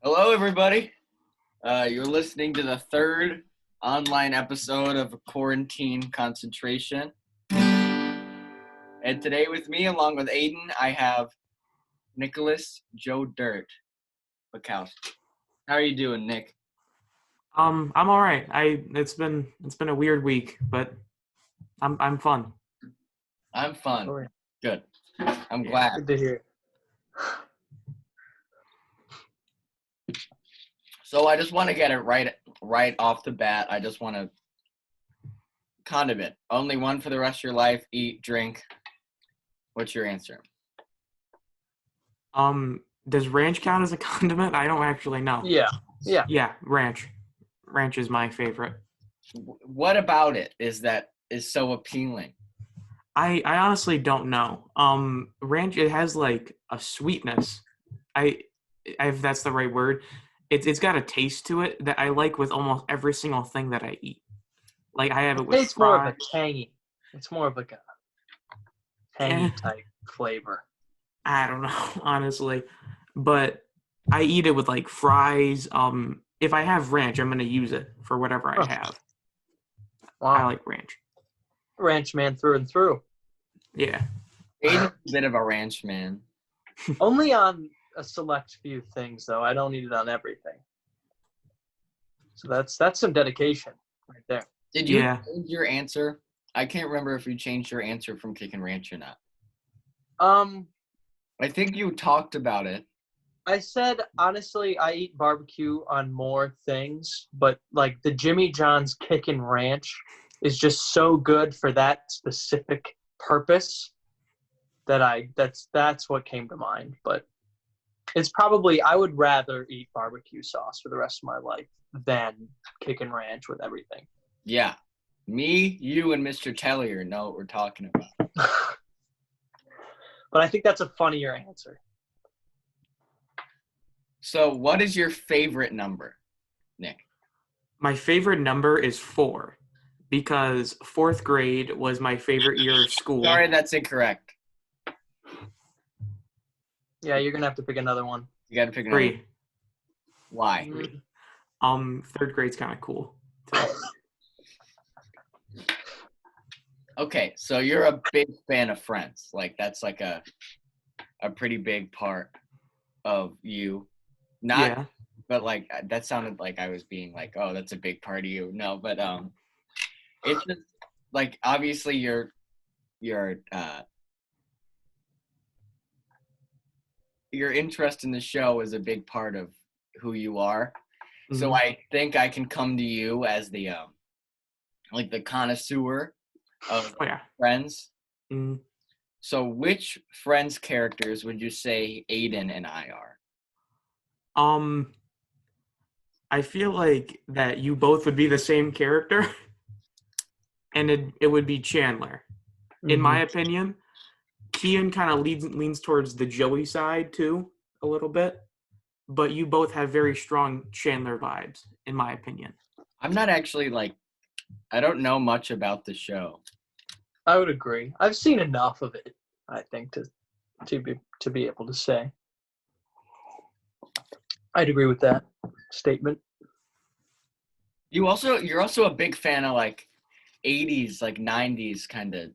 Hello, everybody. You're listening to the third online episode of Quarantine Concentration. And today with me, along with Aiden, I have Nicholas Joe Dirt Bukowski. How are you doing, Nick? I'm all right. It's been a weird week, but I'm fun. I'm fun. Oh, yeah. Good. I'm glad. Good to hear. So I just want to get it right off the bat. I just want to condiment. Only one for the rest of your life. Eat, drink. What's your answer? Does ranch count as a condiment? I don't actually know. Yeah. Yeah, ranch. Ranch is my favorite. What about it is so appealing? I honestly don't know. Ranch, it has like a sweetness. If that's the right word. It's got a taste to it that I like with almost every single thing that I eat. Like I have it with It's more of a tangy. It's more of like a tangy type flavor. I don't know, honestly. But I eat it with like fries. If I have ranch, I'm gonna use it for whatever I have. Wow. I like ranch. Ranch man through and through. Yeah. Aiden's a bit of a ranch man. Only on a select few things, though. I don't eat it on everything. So that's some dedication right there. Did you change your answer? I can't remember if you changed your answer from Kickin' Ranch or not. I think you talked about it. I said, honestly, I eat barbecue on more things, but like the Jimmy John's Kickin' Ranch is just so good for that specific purpose that that's what came to mind. But it's probably, I would rather eat barbecue sauce for the rest of my life than Kickin' Ranch with everything. Yeah. Me, you, and Mr. Tellier know what we're talking about. But I think that's a funnier answer. So what is your favorite number, Nick? My favorite number is 4 because 4th grade was my favorite year of school. Sorry, that's incorrect. Yeah, you're going to have to pick another one. You got to pick another 3. Why? 3rd grade's kind of cool. Okay, so you're a big fan of Friends. Like that's like a pretty big part of you. But like that sounded like I was being like, oh, that's a big part of you. No, but it's just like obviously your interest in the show is a big part of who you are. Mm-hmm. So I think I can come to you as the like the connoisseur of Friends. Mm-hmm. So which Friends characters would you say Aiden and I are? I feel like that you both would be the same character, and it would be Chandler. In my opinion, Kian kind of leans towards the Joey side too, a little bit, but you both have very strong Chandler vibes, in my opinion. I'm not actually I don't know much about the show. I would agree. I've seen enough of it, I think, to be able to say. I'd agree with that statement. You're also a big fan of like 80s, like 90s kind of.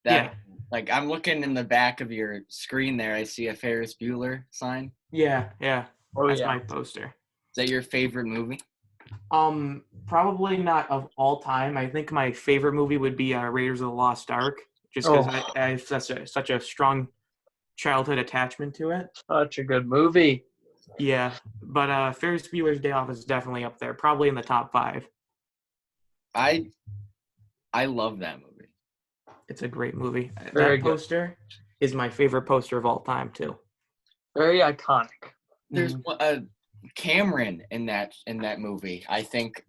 Yeah. Like I'm looking in the back of your screen there. I see a Ferris Bueller sign. Yeah. Oh, that's my poster. Is that your favorite movie? Probably not of all time. I think my favorite movie would be Raiders of the Lost Ark, just because I have such a strong childhood attachment to it. Such a good movie. Yeah, but Ferris Bueller's Day Off is definitely up there, probably in the top 5. I love that movie. It's a great movie. Very that poster is my favorite poster of all time too. Very iconic. There's Cameron in that movie. I think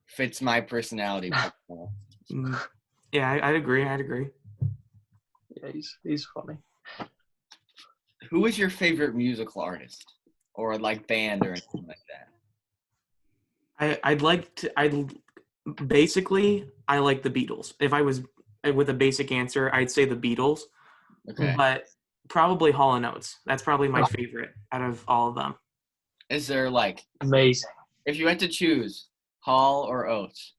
fits my personality. Yeah, I'd agree. Yeah, he's funny. Who is your favorite musical artist? Or like band or anything like that? I like the Beatles. If I was with a basic answer, I'd say the Beatles. Okay. But probably Hall & Oates. That's probably my favorite out of all of them. Is there like Amazing. if you had to choose Hall or Oates?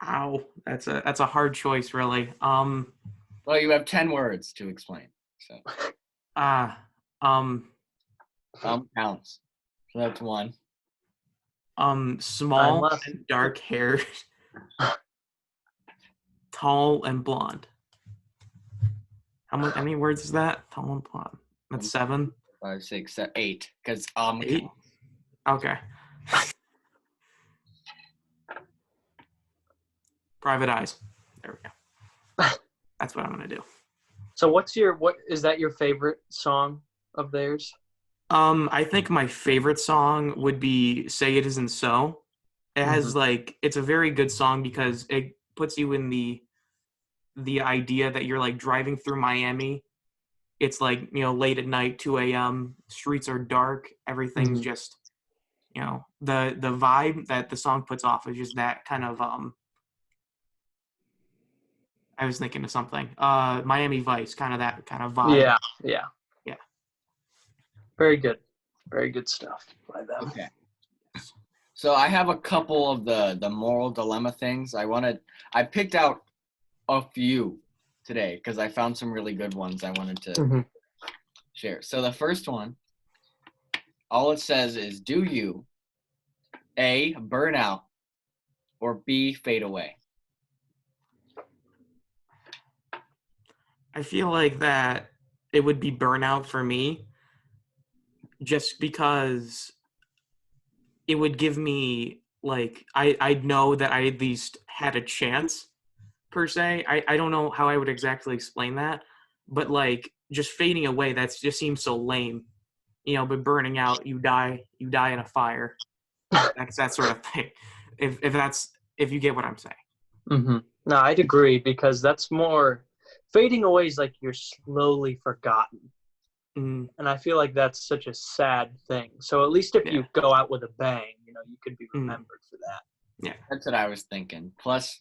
Ow, that's a hard choice, really. Well, you have 10 words to explain. So um, counts. So that's one. small and dark hair, tall and blonde. How many words is that? Tall and blonde. That's 7. 5, 6, 7, 8. Because 8. Okay. Private Eyes. There we go. That's what I'm gonna do. So what is that your favorite song of theirs? I think my favorite song would be Say It Isn't So. It has it's a very good song because it puts you in the idea that you're like driving through Miami. It's like, late at night, 2 a.m. Streets are dark. Everything's just, the vibe that the song puts off is just that kind of I was thinking of something. Miami Vice, kind of that kind of vibe. Yeah. Yeah. Very good. Very good stuff by them. Okay. So I have a couple of the moral dilemma things. I picked out a few today because I found some really good ones I wanted to share. So the first one, all it says is, do you A, burn out, or B, fade away? I feel like that it would be burnout for me just because it would give me like I'd know that I at least had a chance per se. I don't know how I would exactly explain that, but like just fading away, that just seems so lame. But burning out, you die in a fire. That's that sort of thing. If you get what I'm saying. No, I'd agree because that's more fading away is like you're slowly forgotten. And I feel like that's such a sad thing. So at least if you go out with a bang, you could be remembered for that. Yeah. That's what I was thinking. Plus,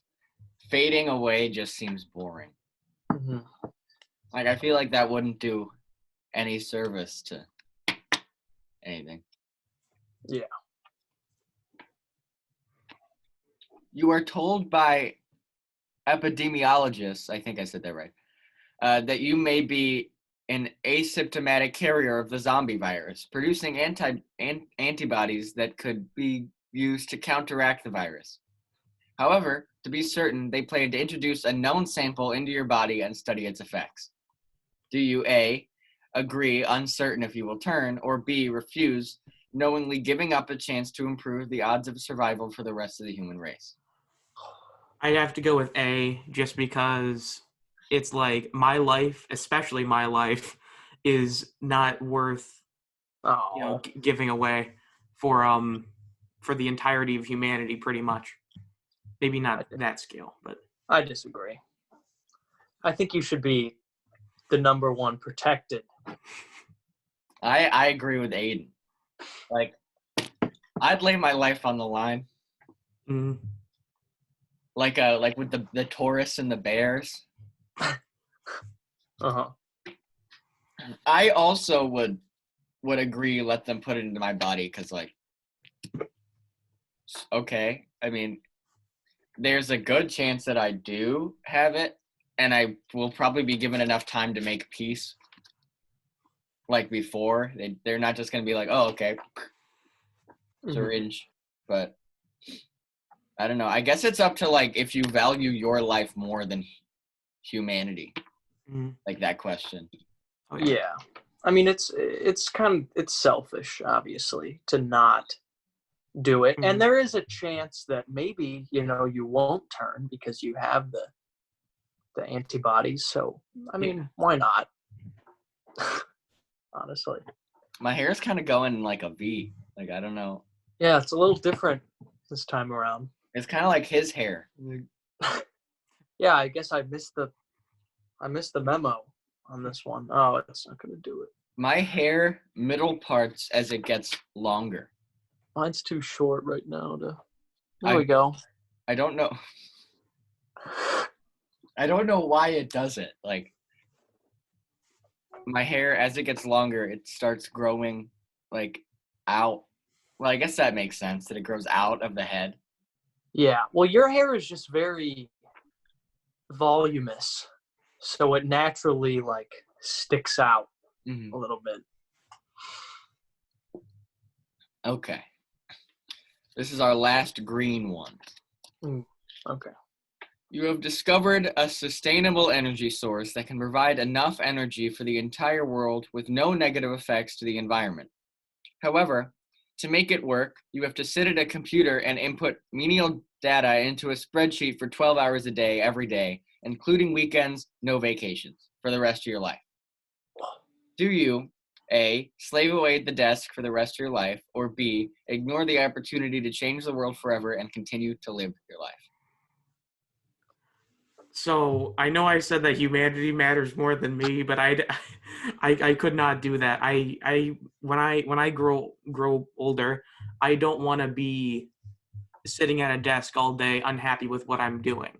fading away just seems boring. Like, I feel like that wouldn't do any service to anything. Yeah. You are told by epidemiologists, I think I said that right, that you may be an asymptomatic carrier of the zombie virus, producing antibodies that could be used to counteract the virus. However, to be certain, they plan to introduce a known sample into your body and study its effects. Do you A, agree, uncertain if you will turn, or B, refuse, knowingly giving up a chance to improve the odds of survival for the rest of the human race? I'd have to go with A just because it's like my life, especially my life, is not worth giving away for the entirety of humanity, pretty much. Maybe not that scale, but I disagree. I think you should be the number one protected. I agree with Aiden. Like, I'd lay my life on the line. Like with the Taurus and the Bears. I also would agree, let them put it into my body because, like, okay, I mean, there's a good chance that I do have it, and I will probably be given enough time to make peace. Like before, they're not just gonna be like, oh, okay, syringe. But I don't know. I guess it's up to like if you value your life more than humanity. Like that question. Oh, yeah. I mean, it's selfish, obviously, to not do it. And there is a chance that maybe, you won't turn because you have the antibodies. So, I mean, why not? Honestly. My hair is kind of going in like a V. Like, I don't know. Yeah, it's a little different this time around. It's kind of like his hair. Yeah, I guess I missed the memo on this one. Oh, it's not going to do it. My hair, middle parts as it gets longer. Mine's too short right now. There we go. I don't know. I don't know why it does it. Like, my hair, as it gets longer, it starts growing like out. Well, I guess that makes sense that it grows out of the head. Yeah. Well, your hair is just very voluminous, so it naturally like sticks out a little bit. Okay. This is our last green one. Okay. You have discovered a sustainable energy source that can provide enough energy for the entire world with no negative effects to the environment. However, to make it work, you have to sit at a computer and input menial data into a spreadsheet for 12 hours a day, every day, including weekends, no vacations, for the rest of your life. Do you, A, slave away at the desk for the rest of your life, or B, ignore the opportunity to change the world forever and continue to live your life? So I know I said that humanity matters more than me, but I could not do that. When I grow older, I don't want to be sitting at a desk all day unhappy with what I'm doing.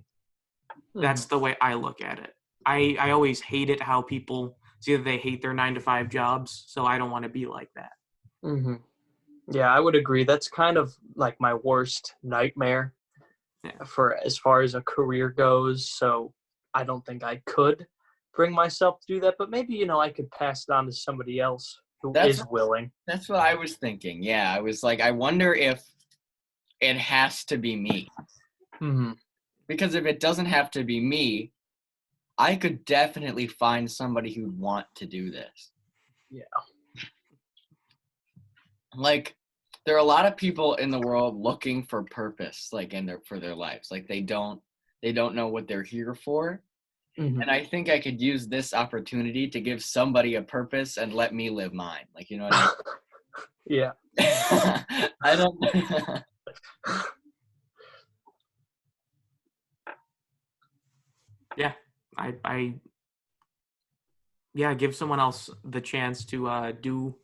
That's the way I look at it. I always hated how people see that they hate their 9-to-5 jobs, so I don't want to be like that. Yeah, I would agree. That's kind of like my worst nightmare for as far as a career goes. So I don't think I could bring myself to do that, but maybe, I could pass it on to somebody else who is willing. That's what I was thinking. Yeah, I was like, I wonder if it has to be me. Because if it doesn't have to be me, I could definitely find somebody who'd want to do this. Yeah. Like, there are a lot of people in the world looking for purpose, like for their lives. Like they don't know what they're here for. And I think I could use this opportunity to give somebody a purpose and let me live mine. Like, you know what I mean? Yeah. I don't. Yeah, I give someone else the chance to do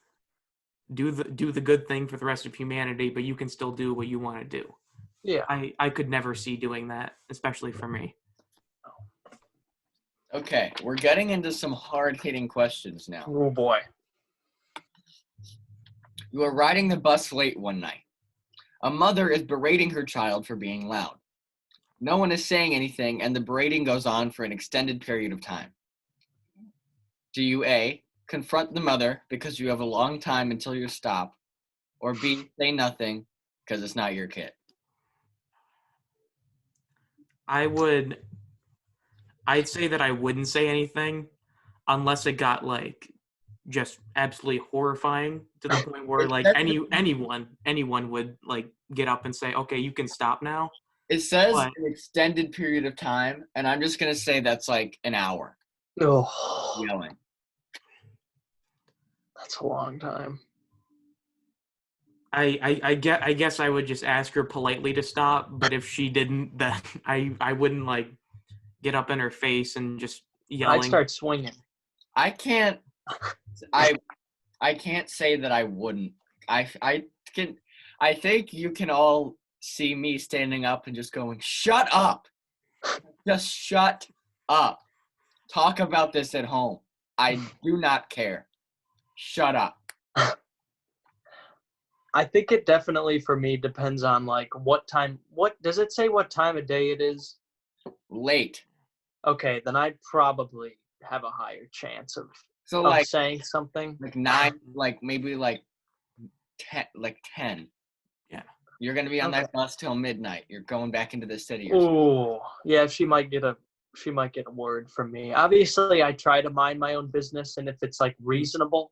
the good thing for the rest of humanity, but you can still do what you want to do. Yeah. I could never see doing that, especially for me. Okay, we're getting into some hard-hitting questions now. Oh boy. You are riding the bus late one night. A mother is berating her child for being loud. No one is saying anything, and the berating goes on for an extended period of time. Do you A, confront the mother because you have a long time until you stop, or B, say nothing because it's not your kid? I'd say that I wouldn't say anything unless it got like just absolutely horrifying to the point where like anyone would like get up and say, okay, you can stop now. It says an extended period of time, and I'm just gonna say that's like an hour. Yelling. That's a long time. I guess I would just ask her politely to stop, but if she didn't, then I wouldn't like get up in her face and just yelling. I'd start swinging. I can't say that I wouldn't. I think you can all see me standing up and just going, "Shut up. Just shut up. Talk about this at home. I do not care. Shut up." I think it definitely for me depends on like what time. What does it say? What time of day it is? Late. Okay, then I'd probably have a higher chance of saying something. Like 9, like maybe like 10. Yeah. You're gonna be on that bus till midnight. You're going back into the city. Oh, yeah. She might get a word from me. Obviously, I try to mind my own business, and if it's like reasonable,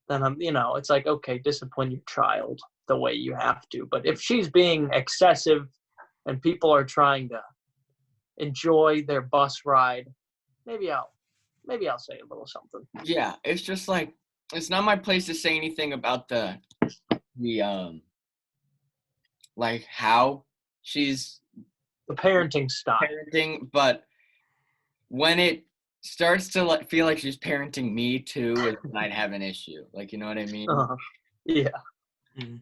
then I'm, it's like, okay, discipline your child the way you have to. But if she's being excessive and people are trying to enjoy their bus ride, maybe I'll say a little something. Yeah, it's just like, it's not my place to say anything about the like how she's the parenting style. But when it starts to feel like she's parenting me too, it might have an issue. Like, you know what I mean? Yeah. Mm-hmm.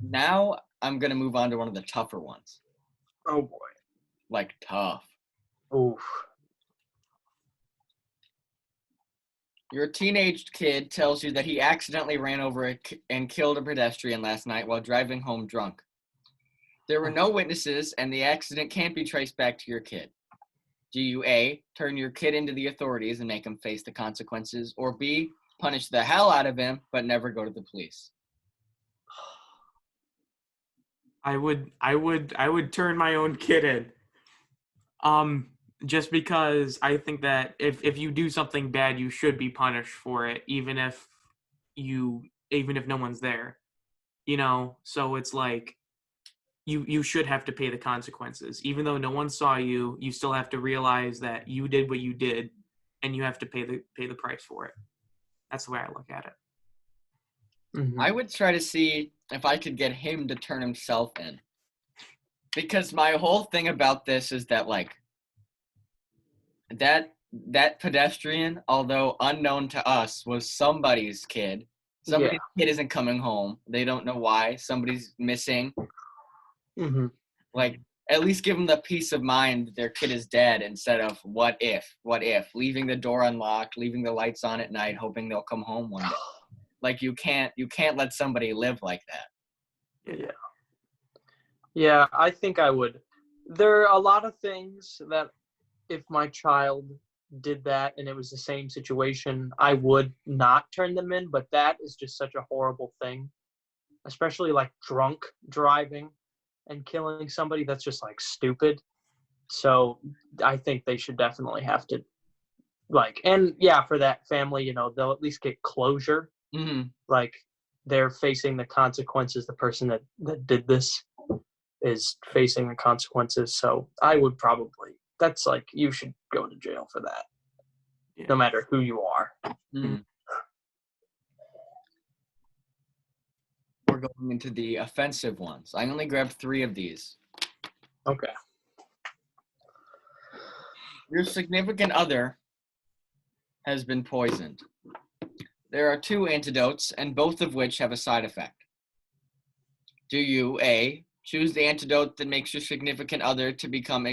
Now I'm gonna move on to one of the tougher ones. Oh boy. Like tough. Oof. Your teenage kid tells you that he accidentally ran over and killed a pedestrian last night while driving home drunk. There were no witnesses, and the accident can't be traced back to your kid. Do you A, turn your kid into the authorities and make him face the consequences, or B, punish the hell out of him but never go to the police? I would turn my own kid in. Just because I think that if you do something bad, you should be punished for it, even if no one's there. So it's like you should have to pay the consequences. Even though no one saw you, you still have to realize that you did what you did, and you have to pay the price for it. That's the way I look at it. Mm-hmm. I would try to see if I could get him to turn himself in. Because my whole thing about this is that, like, that pedestrian, although unknown to us, was somebody's kid. Somebody's kid isn't coming home. They don't know why. Somebody's missing. Mm-hmm. Like, at least give them the peace of mind that their kid is dead instead of what if, leaving the door unlocked, leaving the lights on at night, hoping they'll come home one day. Like, you can't let somebody live like that. Yeah, I think I would. There are a lot of things that if my child did that and it was the same situation, I would not turn them in, but that is just such a horrible thing, especially like drunk driving and killing somebody. That's just like stupid. So I think they should definitely have to, like, and yeah, for that family, they'll at least get closure. Mm-hmm. Like, they're facing the consequences. The person that did this is facing the consequences. So I would probably, that's like, you should go to jail for that, no matter who you are. Mm-hmm. We're going into the offensive ones. I only grabbed 3 of these. Okay. Your significant other has been poisoned. There are 2 antidotes, and both of which have a side effect. Do you A, choose the antidote that makes your significant other to become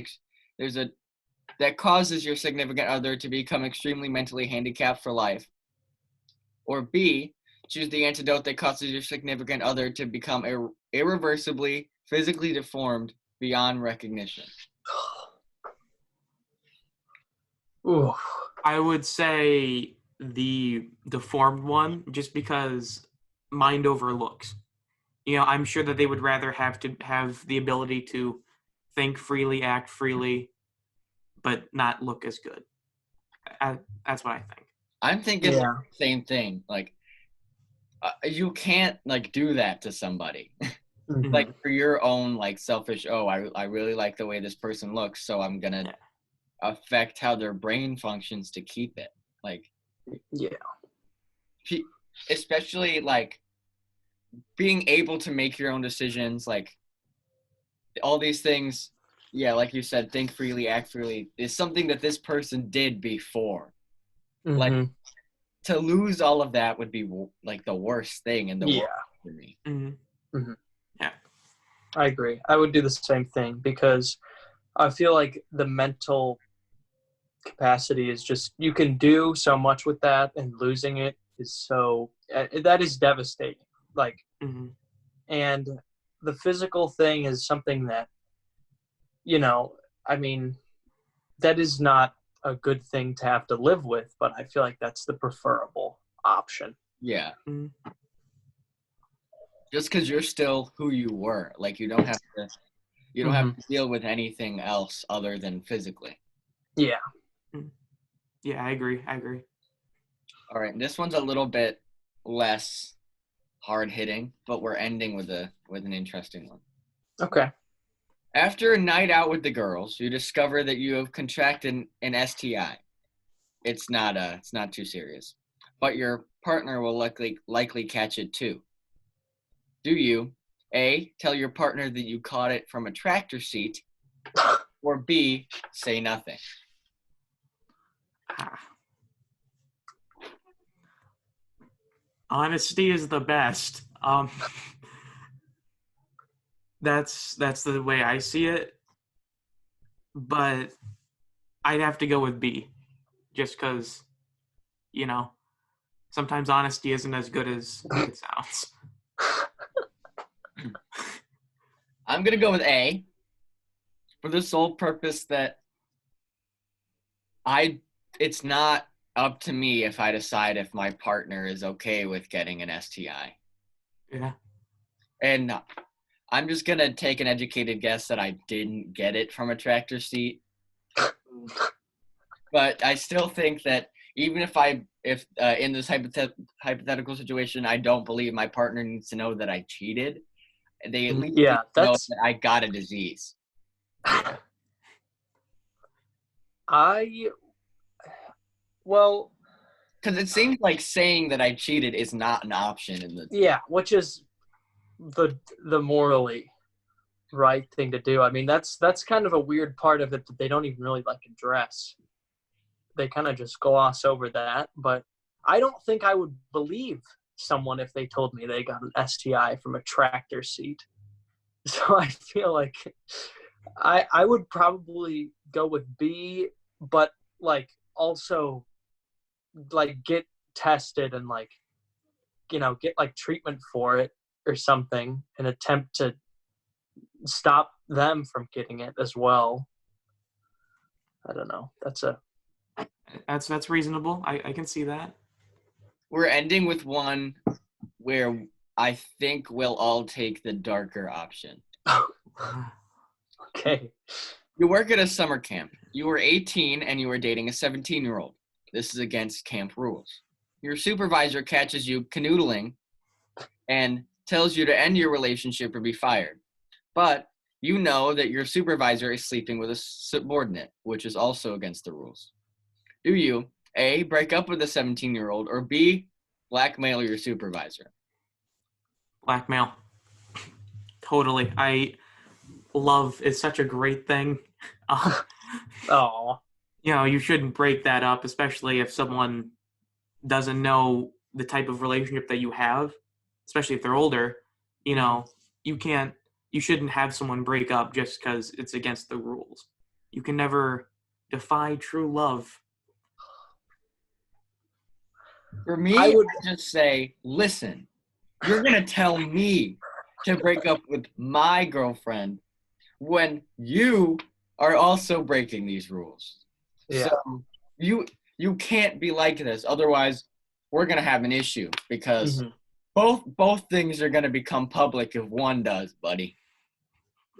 that causes your significant other to become extremely mentally handicapped for life? Or B, choose the antidote that causes your significant other to become irreversibly physically deformed beyond recognition? Ooh. I would say the deformed one, just because mind over looks. I'm sure that they would rather have to have the ability to think freely, act freely, but not look as good. That's what I think. I'm thinking the same thing. Like, you can't, like, do that to somebody. Mm-hmm. Like, for your own, like, selfish, I really like the way this person looks, so I'm going to affect how their brain functions to keep it. Like, especially, like, being able to make your own decisions, like, all these things, like you said, think freely, act freely, is something that this person did before. Mm-hmm. Like, to lose all of that would be, like, the worst thing in the world for me. Mm-hmm. Mm-hmm. Yeah. I agree. I would do the same thing, because I feel like the mental capacity is just, you can do so much with that, and losing it is so, that is devastating. Like, and the physical thing is something that, I mean, that is not a good thing to have to live with, but I feel like that's the preferable option. Yeah. Mm-hmm. Just because you're still who you were. Like, you don't have to deal with anything else other than physically. Yeah. Yeah, I agree. All right, this one's a little bit less hard-hitting, but we're ending with an interesting one. Okay. After a night out with the girls, you discover that you have contracted an STI. It's not too serious, but your partner will likely catch it too. Do you A, tell your partner that you caught it from a tractor seat, or B, say nothing? Honesty is the best. That's the way I see it. But I'd have to go with B, just because, Sometimes honesty isn't as good as it sounds. I'm going to go with A for the sole purpose that it's not up to me if I decide if my partner is okay with getting an STI. Yeah. And I'm just going to take an educated guess that I didn't get it from a tractor seat. But I still think that even if in this hypothetical situation, I don't believe my partner needs to know that I cheated, they at least need to know that I got a disease. Because it seems like saying that I cheated is not an option in the. Yeah, which is the morally right thing to do. I mean, that's kind of a weird part of it that they don't even really address. They kind of just gloss over that. But I don't think I would believe someone if they told me they got an STI from a tractor seat. So I feel like I would probably go with B, but also get tested and get treatment for it or something, and attempt to stop them from getting it as well. I don't know. That's reasonable. I can see that. We're ending with one where I think we'll all take the darker option. Okay. You work at a summer camp. You were 18 and you were dating a 17-year-old. This is against camp rules. Your supervisor catches you canoodling and tells you to end your relationship or be fired. But you know that your supervisor is sleeping with a subordinate, which is also against the rules. Do you, A, break up with a 17-year-old, or B, blackmail your supervisor? Blackmail. Totally. It's such a great thing. Oh. You shouldn't break that up, especially if someone doesn't know the type of relationship that you have, especially if they're older. You shouldn't have someone break up just because it's against the rules. You can never defy true love. For me, I would just say, listen, you're going to tell me to break up with my girlfriend when you are also breaking these rules. Yeah. So you can't be like this. Otherwise, we're going to have an issue because both things are going to become public if one does, buddy.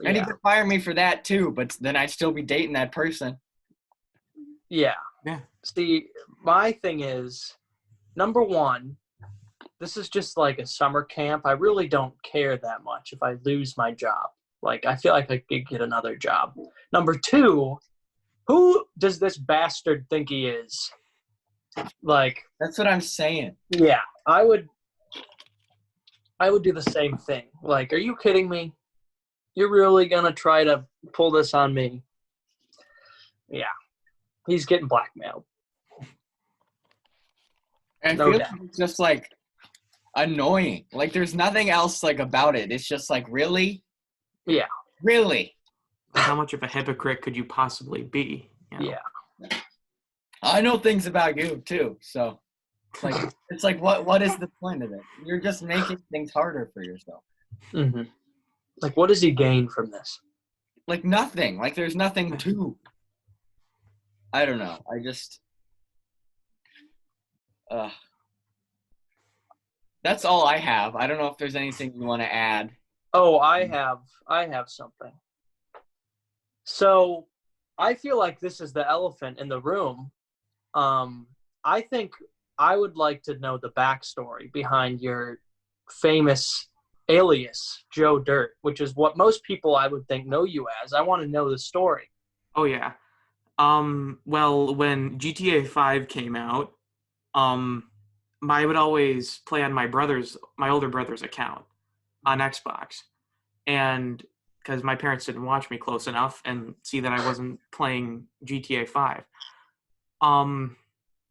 Yeah. And he could fire me for that too, but then I'd still be dating that person. Yeah. Yeah. See, my thing is, number one, this is just like a summer camp. I really don't care that much if I lose my job. I feel like I could get another job. Number two, who does this bastard think he is? That's what I'm saying. Yeah, I would do the same thing. Are you kidding me? You're really going to try to pull this on me? Yeah. He's getting blackmailed. I feel like it's just annoying. There's nothing else about it. It's just really? Yeah. Really? How much of a hypocrite could you possibly be? Yeah. I know things about you too, so it's what is the point of it? You're just making things harder for yourself. Mm-hmm. What does he gain from this? Nothing. There's nothing to. I don't know. I just that's all I have. I don't know if there's anything you want to add. Oh, I have something. So, I feel like this is the elephant in the room. I think I would like to know the backstory behind your famous alias, Joe Dirt, which is what most people I would think know you as. I want to know the story. Oh, yeah. Well, when GTA 5 came out, I would always play on my older brother's account on Xbox. And because my parents didn't watch me close enough and see that I wasn't playing GTA 5.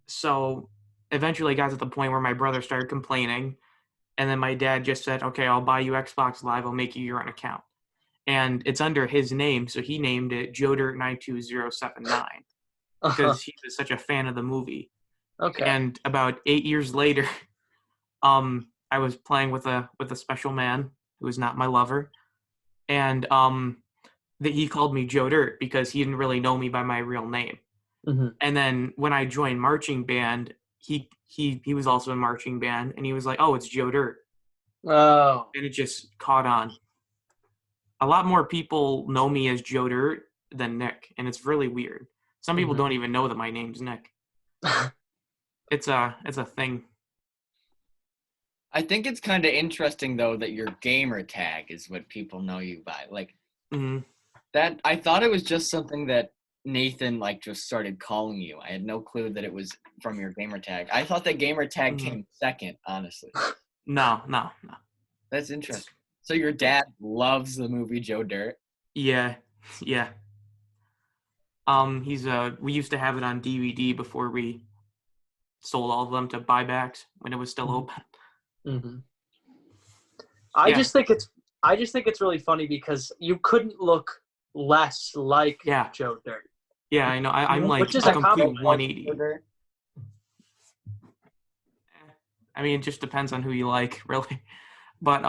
So eventually got to the point where my brother started complaining. And then my dad just said, okay, I'll buy you Xbox Live. I'll make you your own account. And it's under his name. So he named it JoeDirt92079 because he was such a fan of the movie. Okay. And about 8 years later, I was playing with a special man who is not my lover, and that he called me Joe Dirt because he didn't really know me by my real name. Mm-hmm. And then when I joined marching band, he was also in marching band, and he was like, "Oh, it's Joe Dirt," Oh. and it just caught on. A lot more people know me as Joe Dirt than Nick, and it's really weird. Some people don't even know that my name's Nick. It's a thing. I think it's kind of interesting though that your gamer tag is what people know you by. Like that, I thought it was just something that Nathan like just started calling you. I had no clue that it was from your gamer tag. I thought that gamer tag came second, honestly. No. That's interesting. So your dad loves the movie Joe Dirt? Yeah. We used to have it on DVD before we sold all of them to buybacks when it was still open. Mm-hmm. I just think it's really funny because you couldn't look less like Joe Dirt. Yeah, I know. I'm like which is a complete 180. I mean, it just depends on who you like, really. But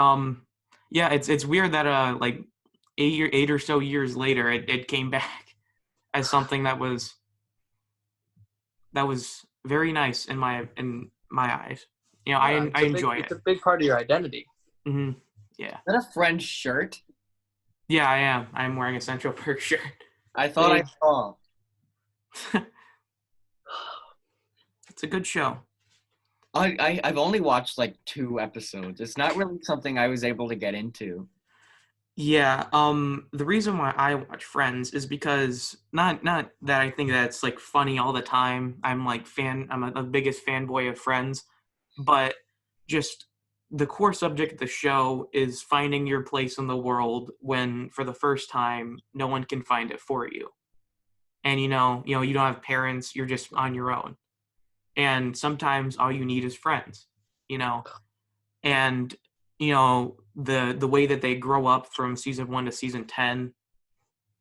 yeah, it's weird that like 8 or so years later, it came back as something that was very nice in my eyes. You know, I enjoy it. It's a big part of your identity. Mm-hmm. Yeah. Is that a French shirt? Yeah, I am. I'm wearing a Central Perk shirt. I thought I saw. It's a good show. I've only watched like 2 episodes. It's not really something I was able to get into. Yeah, the reason why I watch Friends is because not that I think that's like funny all the time. I'm the biggest fanboy of Friends, but just the core subject of the show is finding your place in the world when for the first time no one can find it for you. And you don't have parents, you're just on your own. And sometimes all you need is friends, and the way that they grow up from season 1 to season 10,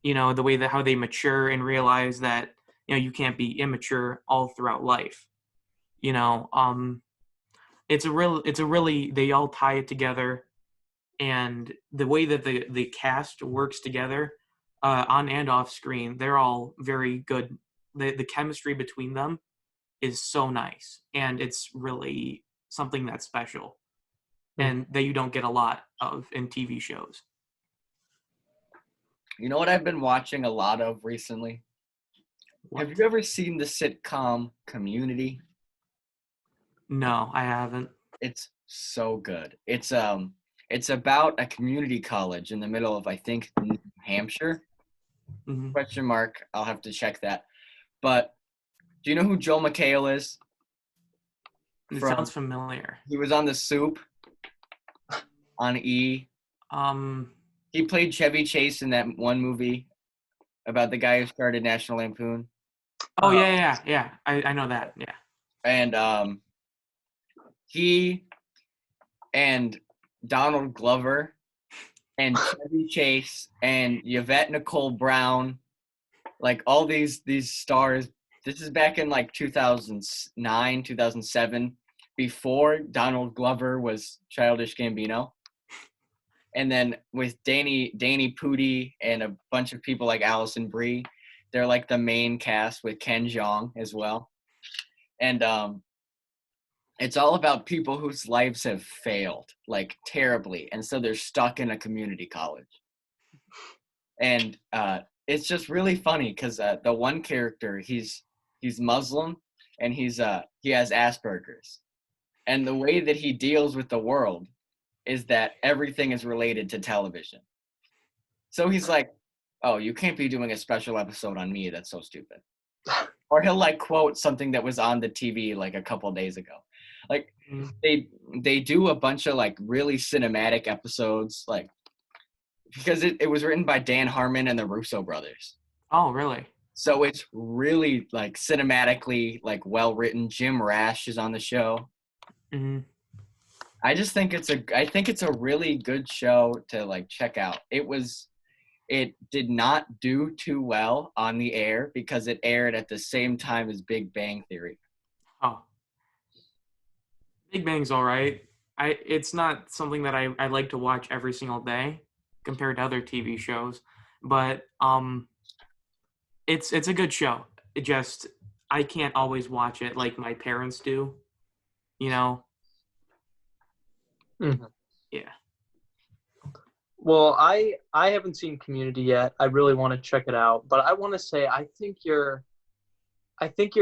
the way that how they mature and realize that you can't be immature all throughout life. It's a really they all tie it together, and the way that the cast works together on and off screen, they're all very good. The chemistry between them is so nice, and it's really something that's special and that you don't get a lot of in TV shows. You know what I've been watching a lot of recently? What? Have you ever seen the sitcom Community? No, I haven't. It's so good. It's about a community college in the middle of, I think, New Hampshire. Question mark. I'll have to check that. But do you know who Joel McHale is? It sounds familiar. He was on The Soup on E. He played Chevy Chase in that one movie about the guy who started National Lampoon. Oh, yeah. I know that, yeah. And he and Donald Glover and Chevy Chase and Yvette Nicole Brown, like all these stars. This is back in like 2009, 2007, before Donald Glover was Childish Gambino. And then with Danny Pudi and a bunch of people like Allison Brie, they're like the main cast with Ken Jeong as well. And it's all about people whose lives have failed, like terribly. And so they're stuck in a community college. And it's just really funny because the one character, he's Muslim and he has Asperger's. And the way that he deals with the world is that everything is related to television. So he's like, oh, you can't be doing a special episode on me. That's so stupid. Or he'll like quote something that was on the TV like a couple of days ago. Like they do a bunch of like really cinematic episodes, like because it was written by Dan Harmon and the Russo brothers. Oh, really? So it's really like cinematically like well written. Jim Rash is on the show. I just think I think it's a really good show to like check out. It did not do too well on the air because it aired at the same time as Big Bang Theory. Oh, Big Bang's all right. It's not something that I like to watch every single day compared to other TV shows, but it's a good show. It just I can't always watch it like my parents do, you know. Mm-hmm. Yeah. Well, I haven't seen Community yet. I really want to check it out, but I want to say I think your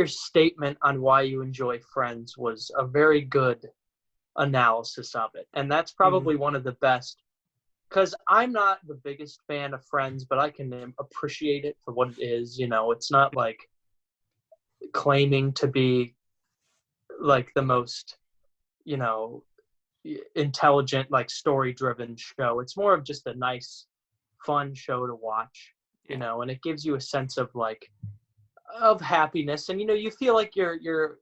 statement on why you enjoy Friends was a very good analysis of it, and that's probably one of the best. Because I'm not the biggest fan of Friends, but I can appreciate it for what it is. You know, it's not like claiming to be like the most, you know, intelligent, like story-driven show. It's more of just a nice, fun show to watch, you know, and it gives you a sense of like of happiness, and you know, you feel like you're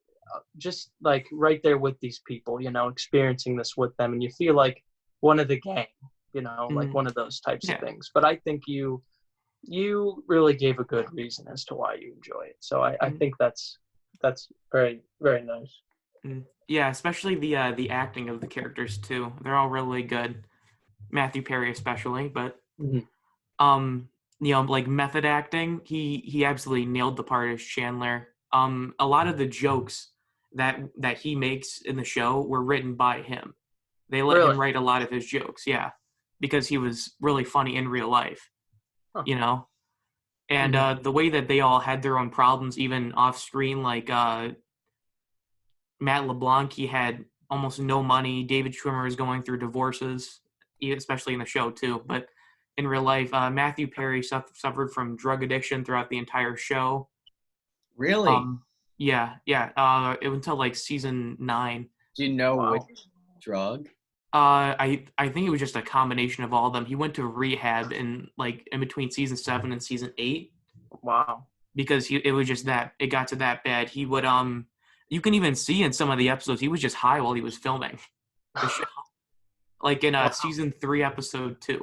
just like right there with these people, you know, experiencing this with them, and you feel like one of the gang, you know, like one of those types of things. But I think you really gave a good reason as to why you enjoy it. So I think that's very, very nice. Yeah, especially the acting of the characters too. They're all really good. Matthew Perry especially, but you know, like method acting, he absolutely nailed the part as Chandler. A lot of the jokes that he makes in the show were written by him. They let him write a lot of his jokes, yeah, because he was really funny in real life, you know. And the way that they all had their own problems, even off screen, like Matt LeBlanc, he had almost no money. David Schwimmer is going through divorces, especially in the show too. But in real life, Matthew Perry suffered from drug addiction throughout the entire show. Really? Yeah. It until like season 9. Do you know which drug? I think it was just a combination of all of them. He went to rehab in between season 7 and season 8. Wow. Because it was just that it got to that bad. He would you can even see in some of the episodes he was just high while he was filming the show. Like in season 3, episode 2.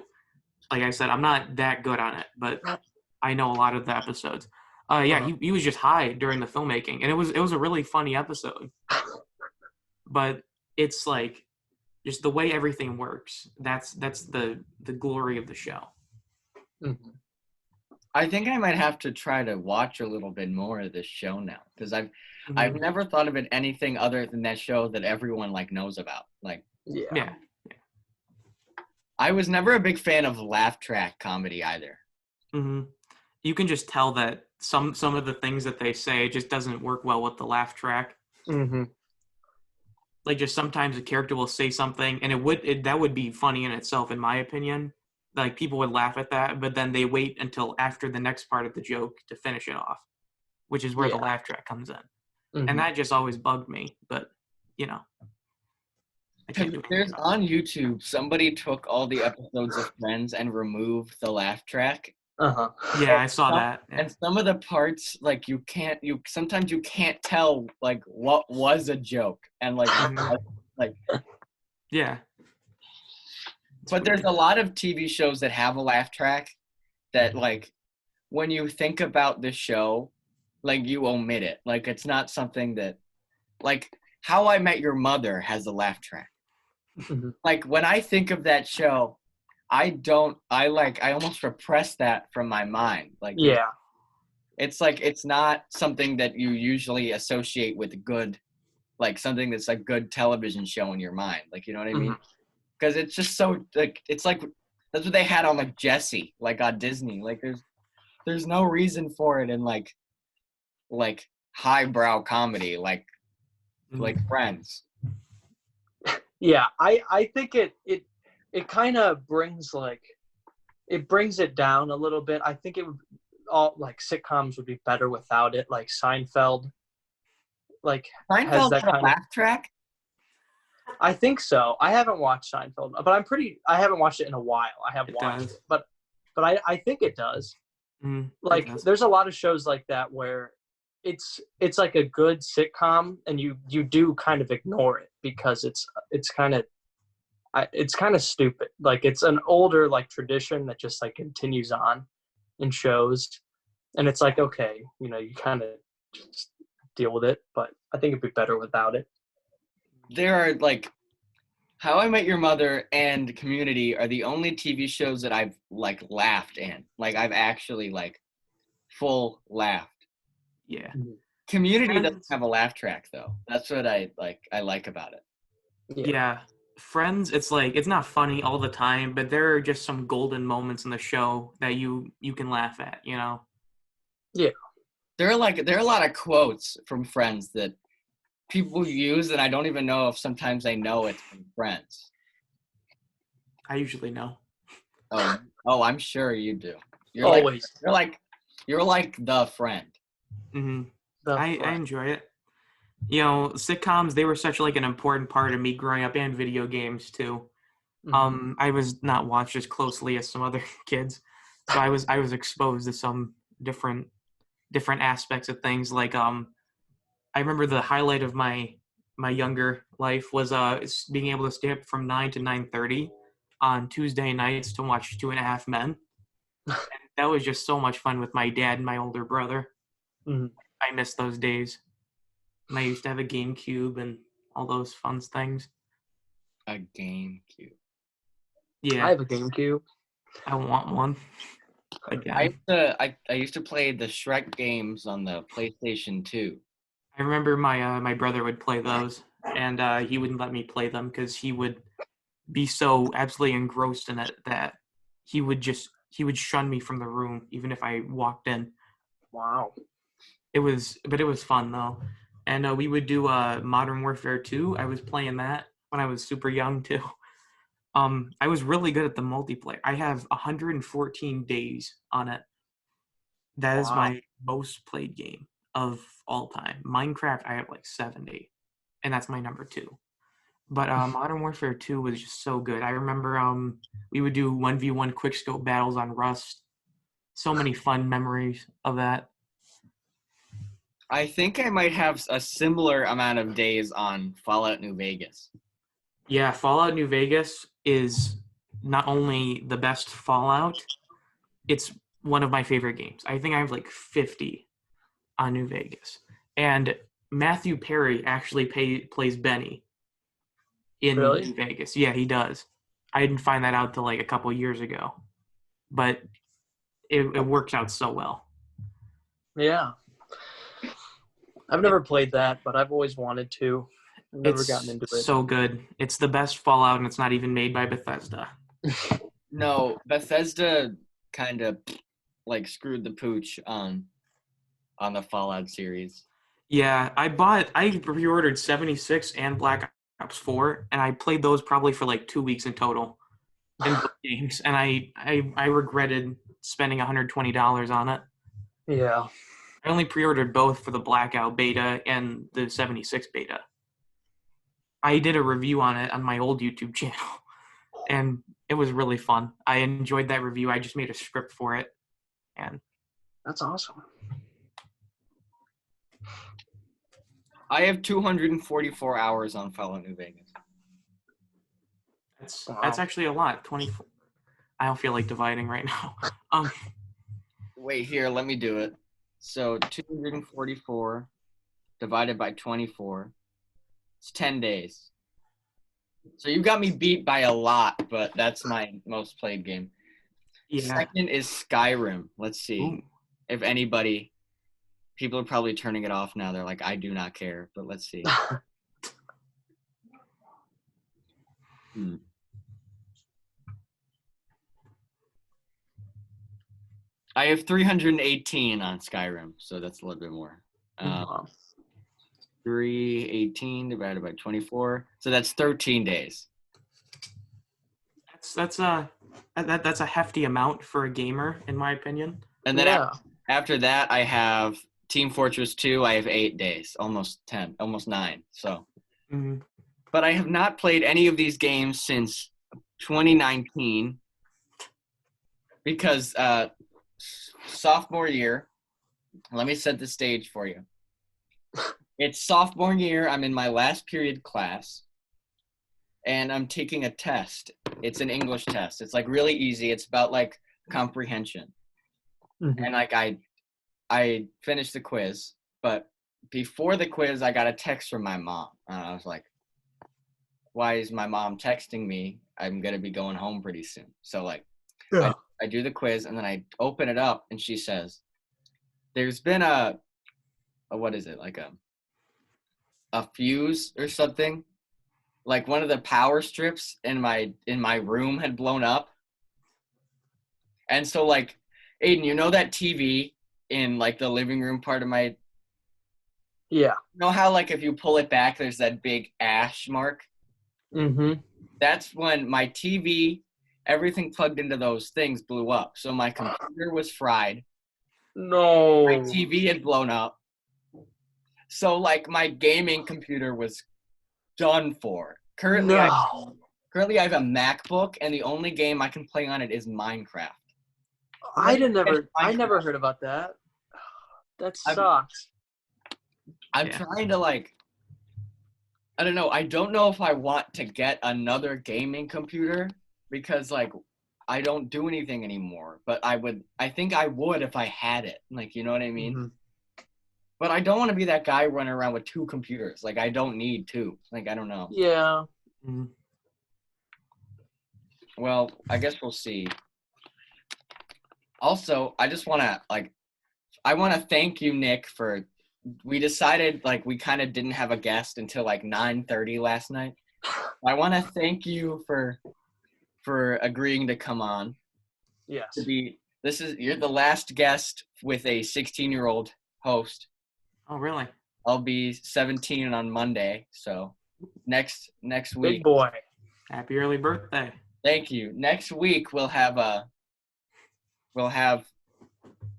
Like I said, I'm not that good on it, but I know a lot of the episodes. He was just high during the filmmaking, and it was a really funny episode. But it's like just the way everything works. That's the glory of the show. Mm-hmm. I think I might have to try to watch a little bit more of this show now, because I've never thought of it anything other than that show that everyone like knows about. Like yeah. I was never a big fan of laugh track comedy either. You can just tell that some of the things that they say just doesn't work well with the laugh track. Like just sometimes a character will say something and that would be funny in itself, in my opinion. Like people would laugh at that, but then they wait until after the next part of the joke to finish it off, which is where the laugh track comes in. And that just always bugged me, but you know. There's on YouTube, somebody took all the episodes of Friends and removed the laugh track. Yeah, I saw that. Yeah. And some of the parts, like sometimes you can't tell like what was a joke and like yeah. But there's a lot of TV shows that have a laugh track that like when you think about the show, like you omit it. Like it's not something that like How I Met Your Mother has a laugh track. Like when I think of that show, I almost repress that from my mind. Like it's like it's not something that you usually associate with good, like something that's a good television show in your mind. Like you know what I mean? Because it's just so like it's like that's what they had on like Jessie, like on Disney. Like there's no reason for it in like highbrow comedy like Friends. Yeah, I think it kind of brings it down a little bit. I think it would all like sitcoms would be better without it. Like Seinfeld, has that kind of laugh track. I think so. I haven't watched Seinfeld, but I haven't watched it in a while. I have watched it, but I think it does. There's a lot of shows like that where it's like a good sitcom and you do kind of ignore it because it's kind of stupid. Like it's an older like tradition that just like continues on in shows, and it's like, okay, you know, you kind of just deal with it, but I think it'd be better without it. There are like How I Met Your Mother and Community are the only TV shows that I've like laughed in. Like I've actually like full laughed. Yeah. Community doesn't Friends, have a laugh track though. That's what I like about it. yeah. Friends, it's like it's not funny all the time, but there are just some golden moments in the show that you can laugh at, you know. Yeah. There are a lot of quotes from Friends that people use, and I don't even know if sometimes I know it's from Friends. I usually know. Oh, I'm sure you do. You're Always. you're like the friend. Hmm. The I front. enjoy it. You know, sitcoms, they were such like an important part of me growing up, and video games too. I was not watched as closely as some other kids, so I was exposed to some different aspects of things. Like I remember the highlight of my younger life was being able to stay up from 9 to 9:30 on Tuesday nights to watch Two and a Half Men. That was just so much fun with my dad and my older brother. Mhm. I miss those days. And I used to have a GameCube and all those fun things. A GameCube. Yeah, I have a GameCube. I want one again. I used to play the Shrek games on the PlayStation 2. I remember my brother would play those, and he wouldn't let me play them because he would be so absolutely engrossed in it that he would shun me from the room even if I walked in. Wow. It was fun though, and we would do Modern Warfare 2. I was playing that when I was super young too. I was really good at the multiplayer. I have 114 days on it. That is Wow. my most played game of all time. Minecraft, I have like 70, and that's my number 2. But Modern Warfare 2 was just so good. I remember we would do 1v1 quickscope battles on Rust. So many fun memories of that. I think I might have a similar amount of days on Fallout New Vegas. Yeah, Fallout New Vegas is not only the best Fallout, it's one of my favorite games. I think I have like 50 on New Vegas. And Matthew Perry actually plays Benny in Really? New Vegas. Yeah, he does. I didn't find that out till like a couple years ago. But it works out so well. Yeah. I've never played that, but I've always wanted to. I've never gotten It's into it. so good. It's the best Fallout, and it's not even made by Bethesda. No, Bethesda kind of like screwed the pooch on the Fallout series. Yeah, I pre-ordered 76 and Black Ops 4, and I played those probably for like 2 weeks in total in both games, and I regretted spending $120 on it. Yeah. I only pre-ordered both for the Blackout beta and the 76 beta. I did a review on it on my old YouTube channel, and it was really fun. I enjoyed that review. I just made a script for it, and That's awesome. I have 244 hours on Fallout New Vegas. that's actually a lot. 24. I don't feel like dividing right now. Wait, here, let me do it. So 244 divided by 24. It's 10 days. So you got me beat by a lot, but that's my most played game. Yeah. Second is Skyrim. Let's see. Ooh. If anybody, people are probably turning it off now. They're like, I do not care, but let's see. I have 318 on Skyrim, so that's a little bit more. 318 divided by 24, so that's 13 days. That's a hefty amount for a gamer, in my opinion. And then after that, I have Team Fortress 2. I have 8 days, almost 10, almost 9. So, But I have not played any of these games since 2019 because sophomore year. Let me set the stage for you. It's sophomore year. I'm in my last period class, and I'm taking a test. It's an English test. It's like really easy. It's about like comprehension. And like I finished the quiz, but before the quiz, I got a text from my mom. And I was like, why is my mom texting me? I'm going to be going home pretty soon. So, like, I do the quiz, and then I open it up, and she says, there's been a what is it, like a fuse or something? Like one of the power strips in my room had blown up. And so, like, Aiden, you know that TV in, like, the living room part of my... Yeah. You know how, like, if you pull it back, there's that big ash mark? Mm-hmm. That's when my TV, everything plugged into those things blew up. So my computer was fried. No. My TV had blown up. So, like, my gaming computer was done for. Currently, I have a MacBook, and the only game I can play on it is Minecraft. I never heard about that. That sucks. I'm trying to, like, I don't know. I don't know if I want to get another gaming computer because, like, I don't do anything anymore. But I think I would if I had it. Like, you know what I mean? Mm-hmm. But I don't want to be that guy running around with 2 computers. Like, I don't need 2. Like, I don't know. Yeah. Mm-hmm. Well, I guess we'll see. Also, I just want to, like, I want to thank you, Nick, for, we decided, like, we kind of didn't have a guest until, like, 9:30 last night. I want to thank you for agreeing to come on. Yes. You're the last guest with a 16-year-old host. Oh, really? I'll be 17 on Monday, so next week. Big boy. Happy early birthday. Thank you. Next week we'll have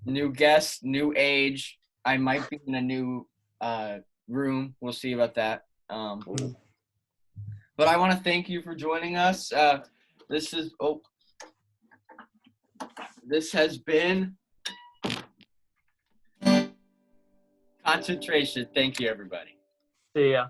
new guests, new age. I might be in a new room. We'll see about that. But I want to thank you for joining us. This has been Concentration. Thank you, everybody. See ya.